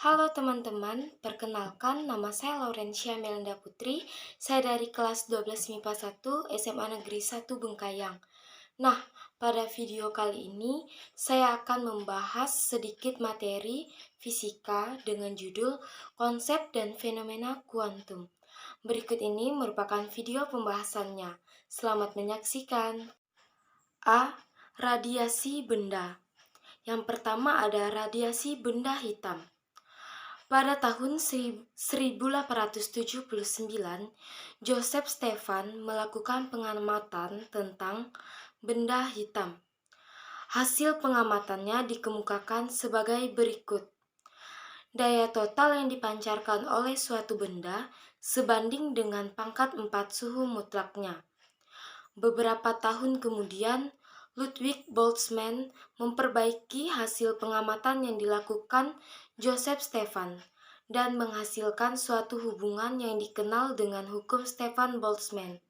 Halo teman-teman, perkenalkan nama saya Laurencia Melinda Putri. Saya dari kelas 12 MIPA 1 SMA Negeri 1 Bengkayang. Nah, pada video kali ini saya akan membahas sedikit materi fisika dengan judul Konsep dan Fenomena Kuantum. Berikut ini merupakan video pembahasannya. Selamat menyaksikan. A. Radiasi benda. Yang pertama ada radiasi benda hitam. Pada tahun 1879, Joseph Stefan melakukan pengamatan tentang benda hitam. Hasil pengamatannya dikemukakan sebagai berikut. Daya total yang dipancarkan oleh suatu benda sebanding dengan pangkat 4 suhu mutlaknya. Beberapa tahun kemudian, Ludwig Boltzmann memperbaiki hasil pengamatan yang dilakukan Joseph Stefan dan menghasilkan suatu hubungan yang dikenal dengan hukum Stefan-Boltzmann.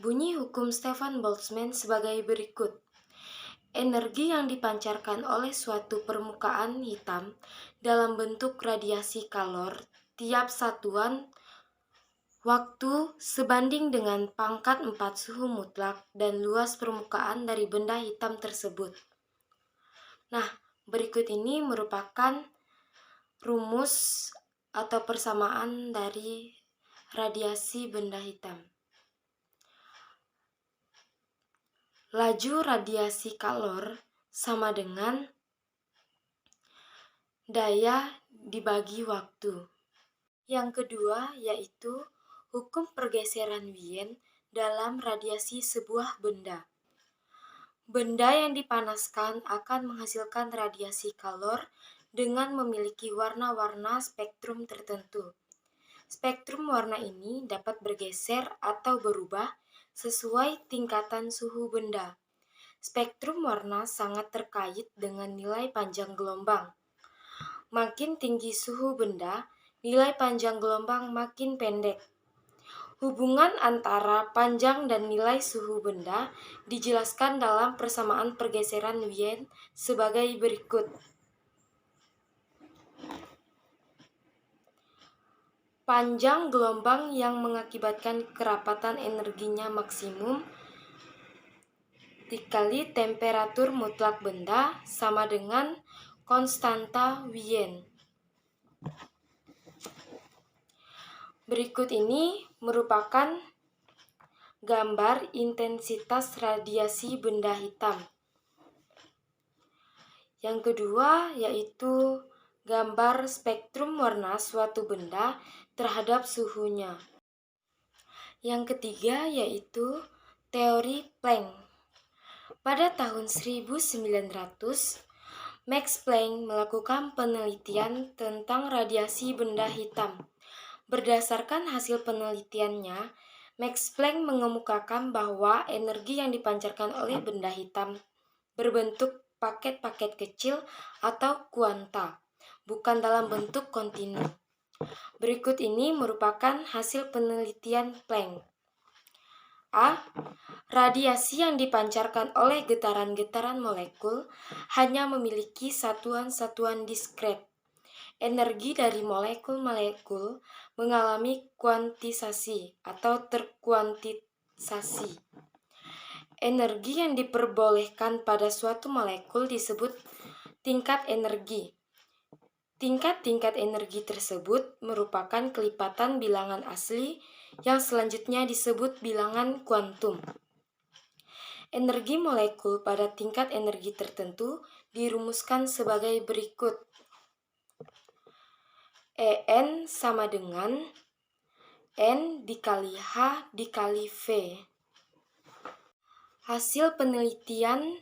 Bunyi hukum Stefan-Boltzmann sebagai berikut. Energi yang dipancarkan oleh suatu permukaan hitam dalam bentuk radiasi kalor tiap satuan waktu sebanding dengan pangkat 4 suhu mutlak dan luas permukaan dari benda hitam tersebut. Nah, berikut ini merupakan rumus atau persamaan dari radiasi benda hitam. Laju radiasi kalor sama dengan daya dibagi waktu. Yang kedua yaitu hukum pergeseran Wien dalam radiasi sebuah benda. Benda yang dipanaskan akan menghasilkan radiasi kalor dengan memiliki warna-warna spektrum tertentu. Spektrum warna ini dapat bergeser atau berubah sesuai tingkatan suhu benda. Spektrum warna sangat terkait dengan nilai panjang gelombang. Makin tinggi suhu benda, nilai panjang gelombang makin pendek. Hubungan antara panjang dan nilai suhu benda dijelaskan dalam persamaan pergeseran Wien sebagai berikut. Panjang gelombang yang mengakibatkan kerapatan energinya maksimum dikali temperatur mutlak benda sama dengan konstanta Wien. Berikut ini merupakan gambar intensitas radiasi benda hitam. Yang kedua yaitu gambar spektrum warna suatu benda terhadap suhunya. Yang ketiga yaitu teori Planck. Pada tahun 1900, Max Planck melakukan penelitian tentang radiasi benda hitam. Berdasarkan hasil penelitiannya, Max Planck mengemukakan bahwa energi yang dipancarkan oleh benda hitam berbentuk paket-paket kecil atau kuanta, bukan dalam bentuk kontinu. Berikut ini merupakan hasil penelitian Planck. A. Radiasi yang dipancarkan oleh getaran-getaran molekul hanya memiliki satuan-satuan diskret. Energi dari molekul-molekul mengalami kuantisasi atau terkuantisasi. Energi yang diperbolehkan pada suatu molekul disebut tingkat energi. Tingkat-tingkat energi tersebut merupakan kelipatan bilangan asli yang selanjutnya disebut bilangan kuantum. Energi molekul pada tingkat energi tertentu dirumuskan sebagai berikut. En sama dengan N dikali H dikali V. Hasil penelitian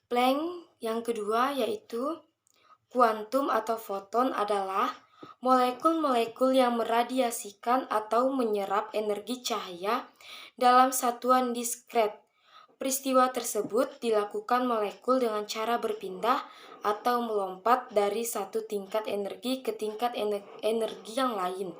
Planck yang kedua yaitu kuantum atau foton adalah molekul-molekul yang meradiasikan atau menyerap energi cahaya dalam satuan diskret. Peristiwa tersebut dilakukan molekul dengan cara berpindah atau melompat dari satu tingkat energi ke tingkat energi yang lain.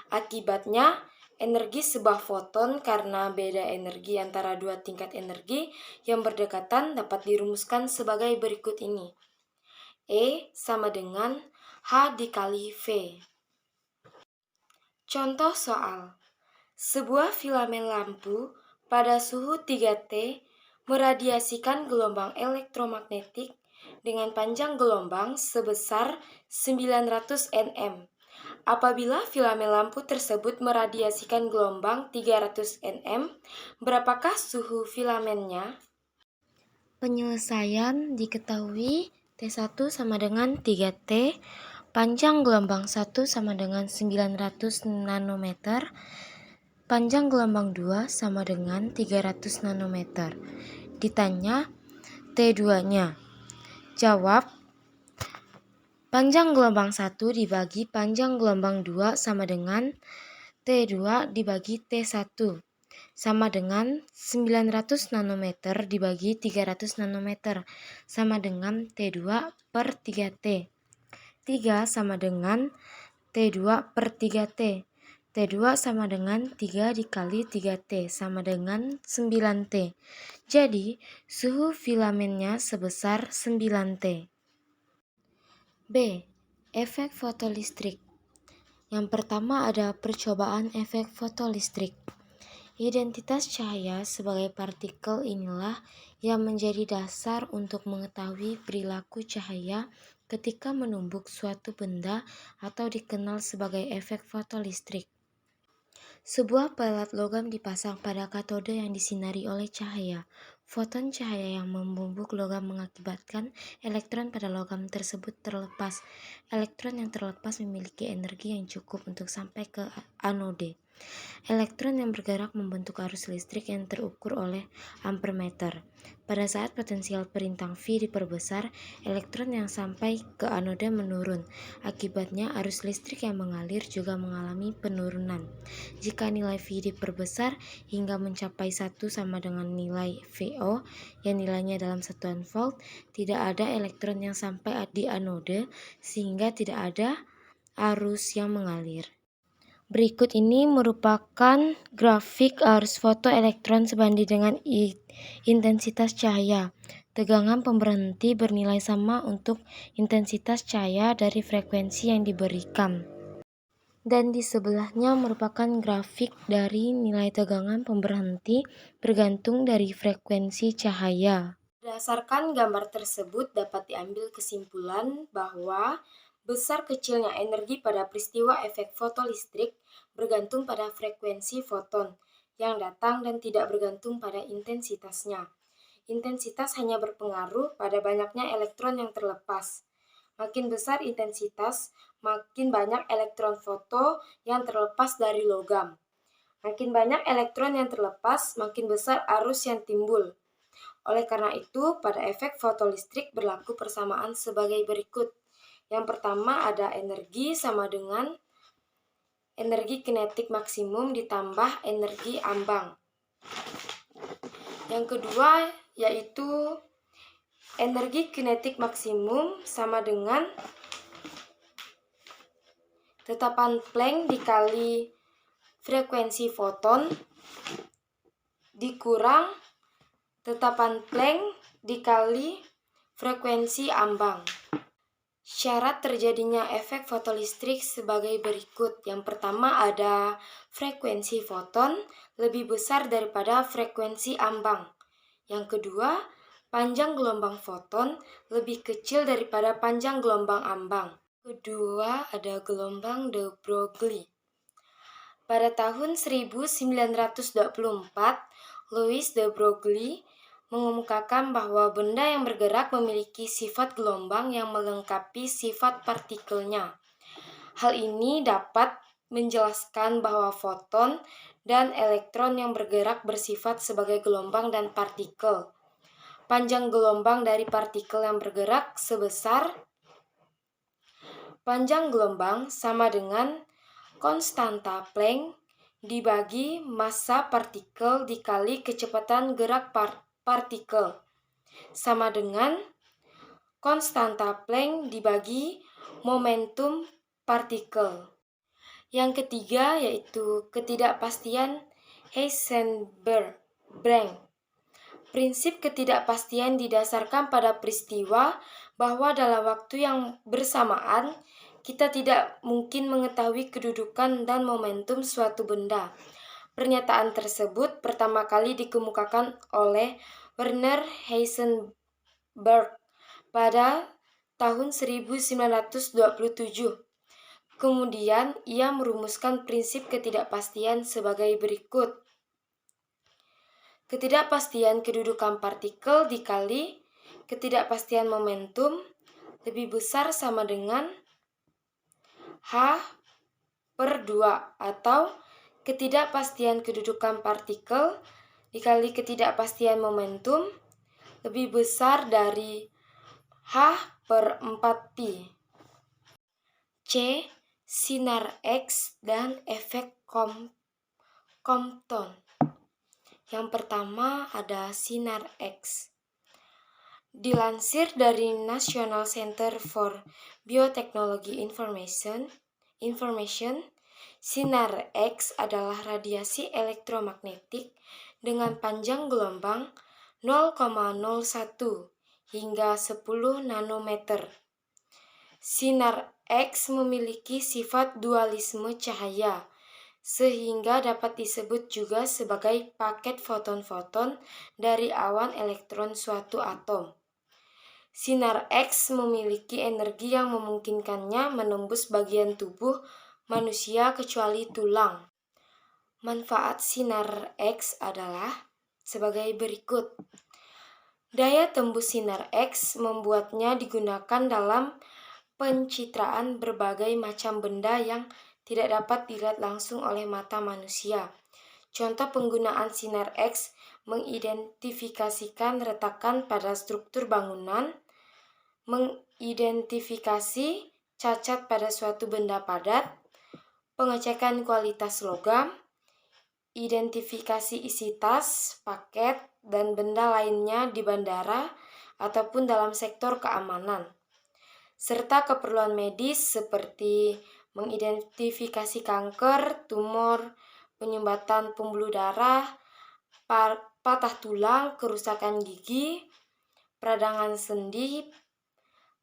Akibatnya, energi sebuah foton karena beda energi antara dua tingkat energi yang berdekatan dapat dirumuskan sebagai berikut ini. E sama dengan H dikali V. Contoh soal. Sebuah filamen lampu pada suhu 3T meradiasikan gelombang elektromagnetik dengan panjang gelombang sebesar 900 nm. Apabila filamen lampu tersebut meradiasikan gelombang 300 nm, berapakah suhu filamennya? Penyelesaian diketahui T1 sama dengan 3T, panjang gelombang 1 sama dengan 900 nanometer, panjang gelombang 2 sama dengan 300 nanometer. Ditanya T2-nya. Jawab, panjang gelombang 1 dibagi panjang gelombang 2 sama dengan T2 dibagi T1 sama dengan 900 nanometer dibagi 300 nanometer sama dengan T2 per 3T. 3 sama dengan T2 per 3T. T2 sama dengan 3 dikali 3T sama dengan 9T. Jadi, suhu filamennya sebesar 9T. B. Efek fotolistrik. Yang pertama ada percobaan efek fotolistrik. Identitas cahaya sebagai partikel inilah yang menjadi dasar untuk mengetahui perilaku cahaya ketika menumbuk suatu benda atau dikenal sebagai efek fotolistrik. Sebuah pelet logam dipasang pada katode yang disinari oleh cahaya. Foton cahaya yang menumbuk logam mengakibatkan elektron pada logam tersebut terlepas. Elektron yang terlepas memiliki energi yang cukup untuk sampai ke anode. Elektron yang bergerak membentuk arus listrik yang terukur oleh ampermeter. Pada saat potensial perintang V diperbesar, elektron yang sampai ke anode menurun. Akibatnya arus listrik yang mengalir juga mengalami penurunan. Jika nilai V diperbesar hingga mencapai 1 sama dengan nilai VO yang nilainya dalam satuan volt, tidak ada elektron yang sampai di anode sehingga tidak ada arus yang mengalir. Berikut ini merupakan grafik arus fotoelektron sebanding dengan intensitas cahaya. Tegangan pemberhenti bernilai sama untuk intensitas cahaya dari frekuensi yang diberikan. Dan di sebelahnya merupakan grafik dari nilai tegangan pemberhenti bergantung dari frekuensi cahaya. Berdasarkan gambar tersebut dapat diambil kesimpulan bahwa besar kecilnya energi pada peristiwa efek fotolistrik bergantung pada frekuensi foton yang datang dan tidak bergantung pada intensitasnya. Intensitas hanya berpengaruh pada banyaknya elektron yang terlepas. Makin besar intensitas, makin banyak elektron foto yang terlepas dari logam. Makin banyak elektron yang terlepas, makin besar arus yang timbul. Oleh karena itu, pada efek fotolistrik berlaku persamaan sebagai berikut. Yang pertama ada energi sama dengan energi kinetik maksimum ditambah energi ambang. Yang kedua yaitu energi kinetik maksimum sama dengan tetapan Planck dikali frekuensi foton dikurang tetapan Planck dikali frekuensi ambang. Syarat terjadinya efek fotolistrik sebagai berikut. Yang pertama ada frekuensi foton lebih besar daripada frekuensi ambang. Yang kedua, panjang gelombang foton lebih kecil daripada panjang gelombang ambang. Kedua, ada gelombang de Broglie. Pada tahun 1924, Louis de Broglie mengemukakan bahwa benda yang bergerak memiliki sifat gelombang yang melengkapi sifat partikelnya. Hal ini dapat menjelaskan bahwa foton dan elektron yang bergerak bersifat sebagai gelombang dan partikel. Panjang gelombang dari partikel yang bergerak sebesar panjang gelombang sama dengan konstanta Planck dibagi massa partikel dikali kecepatan gerak partikel sama dengan konstanta Planck dibagi momentum partikel. Yang ketiga yaitu ketidakpastian Heisenberg. Prinsip ketidakpastian didasarkan pada peristiwa bahwa dalam waktu yang bersamaan kita tidak mungkin mengetahui kedudukan dan momentum suatu benda. Pernyataan tersebut pertama kali dikemukakan oleh Werner Heisenberg pada tahun 1927. Kemudian ia merumuskan prinsip ketidakpastian sebagai berikut. Ketidakpastian kedudukan partikel dikali ketidakpastian momentum lebih besar sama dengan H/2, atau ketidakpastian kedudukan partikel dikali ketidakpastian momentum lebih besar dari H/4pi. C. Sinar X dan efek Compton. Yang pertama ada sinar X. Dilansir dari National Center for Biotechnology Information, sinar X adalah radiasi elektromagnetik dengan panjang gelombang 0,01 hingga 10 nanometer. Sinar X memiliki sifat dualisme cahaya, sehingga dapat disebut juga sebagai paket foton-foton dari awan elektron suatu atom. Sinar X memiliki energi yang memungkinkannya menembus bagian tubuh manusia kecuali tulang. Manfaat sinar X adalah sebagai berikut. Daya tembus sinar X membuatnya digunakan dalam pencitraan berbagai macam benda yang tidak dapat dilihat langsung oleh mata manusia. Contoh penggunaan sinar X mengidentifikasikan retakan pada struktur bangunan, mengidentifikasi cacat pada suatu benda padat, pengecekan kualitas logam, identifikasi isi tas, paket, dan benda lainnya di bandara ataupun dalam sektor keamanan, serta keperluan medis seperti mengidentifikasi kanker, tumor, penyumbatan pembuluh darah, patah tulang, kerusakan gigi, peradangan sendi,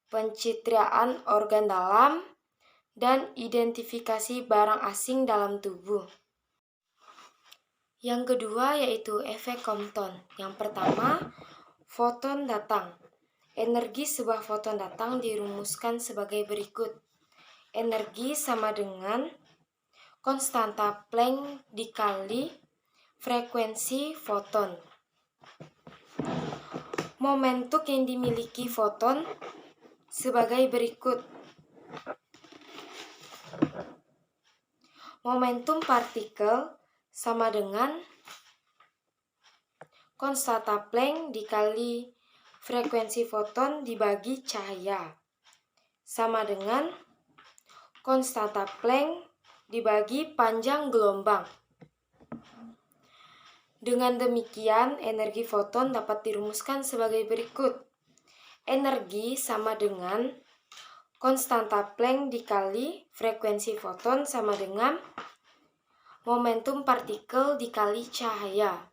pencitraan organ dalam, dan identifikasi barang asing dalam tubuh. Yang kedua yaitu efek Compton. Yang pertama, foton datang. Energi sebuah foton datang dirumuskan sebagai berikut. Energi sama dengan konstanta Planck dikali frekuensi foton. Momentum yang dimiliki foton sebagai berikut. Momentum partikel sama dengan konstanta Planck dikali frekuensi foton dibagi cahaya, sama dengan konstanta Planck dibagi panjang gelombang. Dengan demikian, energi foton dapat dirumuskan sebagai berikut. Energi sama dengan konstanta Planck dikali frekuensi foton sama dengan momentum partikel dikali cahaya.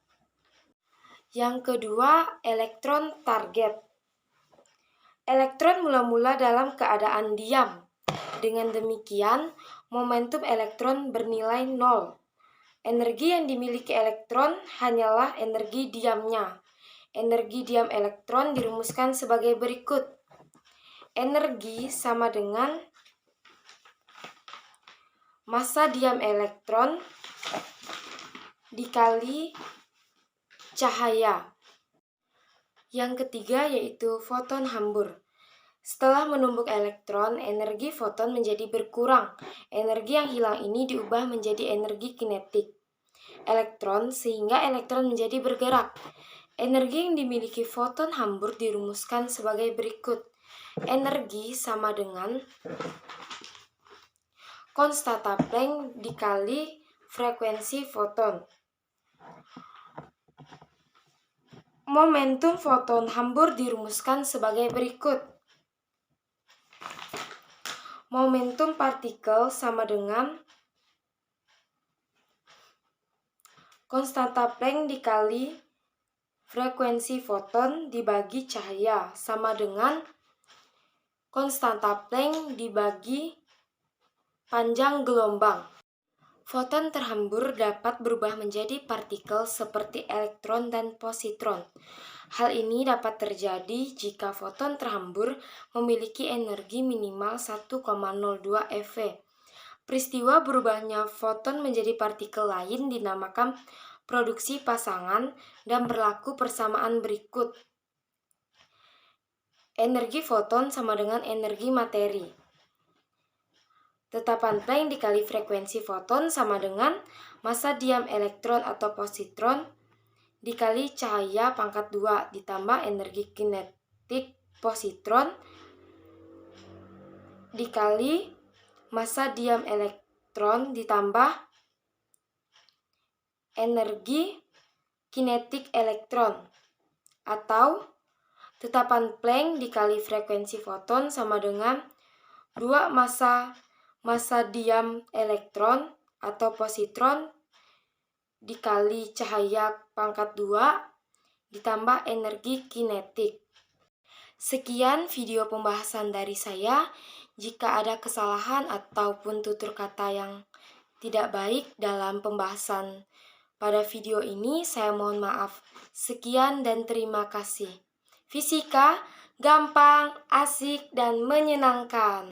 Yang kedua, elektron target. Elektron mula-mula dalam keadaan diam. Dengan demikian, momentum elektron bernilai 0. Energi yang dimiliki elektron hanyalah energi diamnya. Energi diam elektron dirumuskan sebagai berikut. Energi sama dengan massa diam elektron dikali cahaya. Yang ketiga yaitu foton hambur. Setelah menumbuk elektron, energi foton menjadi berkurang. Energi yang hilang ini diubah menjadi energi kinetik elektron sehingga elektron menjadi bergerak. Energi yang dimiliki foton hambur dirumuskan sebagai berikut. Energi sama dengan konstanta Planck dikali frekuensi foton. Momentum foton hambur dirumuskan sebagai berikut. Momentum partikel sama dengan konstanta Planck dikali frekuensi foton dibagi cahaya sama dengan konstanta Planck dibagi panjang gelombang. Foton terhambur dapat berubah menjadi partikel seperti elektron dan positron. Hal ini dapat terjadi jika foton terhambur memiliki energi minimal 1,02 eV. Peristiwa berubahnya foton menjadi partikel lain dinamakan produksi pasangan dan berlaku persamaan berikut. Energi foton sama dengan energi materi. Tetapan Planck dikali frekuensi foton sama dengan massa diam elektron atau positron dikali cahaya pangkat 2 ditambah energi kinetik positron dikali massa diam elektron ditambah energi kinetik elektron, atau tetapan Planck dikali frekuensi foton sama dengan 2 massa diam elektron atau positron dikali cahaya pangkat 2 ditambah energi kinetik. Sekian video pembahasan dari saya. Jika ada kesalahan ataupun tutur kata yang tidak baik dalam pembahasan pada video ini, saya mohon maaf. Sekian dan terima kasih. Fisika gampang, asik, dan menyenangkan.